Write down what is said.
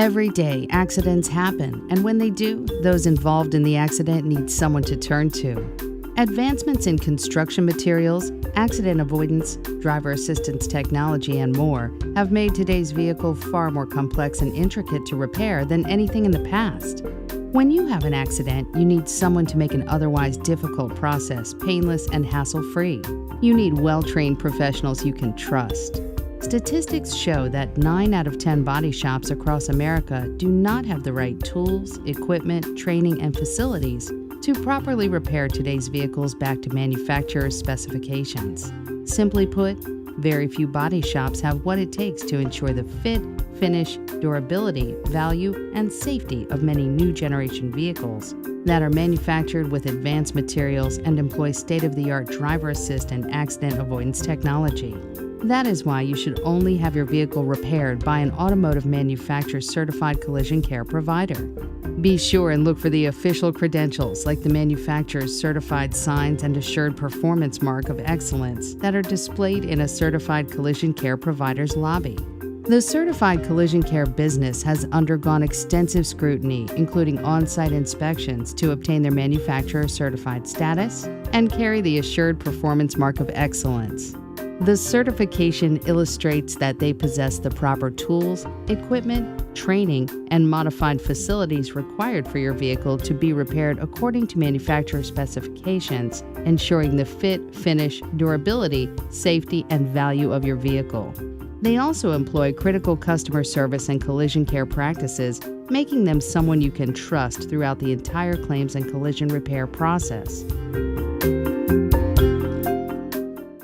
Every day, accidents happen, and when they do, those involved in the accident need someone to turn to. Advancements in construction materials, accident avoidance, driver assistance technology, and more have made today's vehicle far more complex and intricate to repair than anything in the past. When you have an accident, you need someone to make an otherwise difficult process painless and hassle-free. You need well-trained professionals you can trust. Statistics show that 9 out of 10 body shops across America do not have the right tools, equipment, training, and facilities to properly repair today's vehicles back to manufacturer's specifications. Simply put, very few body shops have what it takes to ensure the fit, finish, durability, value, and safety of many new generation vehicles that are manufactured with advanced materials and employ state-of-the-art driver assist and accident avoidance technology. That is why you should only have your vehicle repaired by an automotive manufacturer's certified collision care provider. Be sure and look for the official credentials like the manufacturer's certified signs and assured performance mark of excellence that are displayed in a certified collision care provider's lobby. The certified collision care business has undergone extensive scrutiny, including on-site inspections to obtain their manufacturer certified status and carry the assured performance mark of excellence. The certification illustrates that they possess the proper tools, equipment, training, and modified facilities required for your vehicle to be repaired according to manufacturer specifications, ensuring the fit, finish, durability, safety, and value of your vehicle. They also employ critical customer service and collision care practices, making them someone you can trust throughout the entire claims and collision repair process.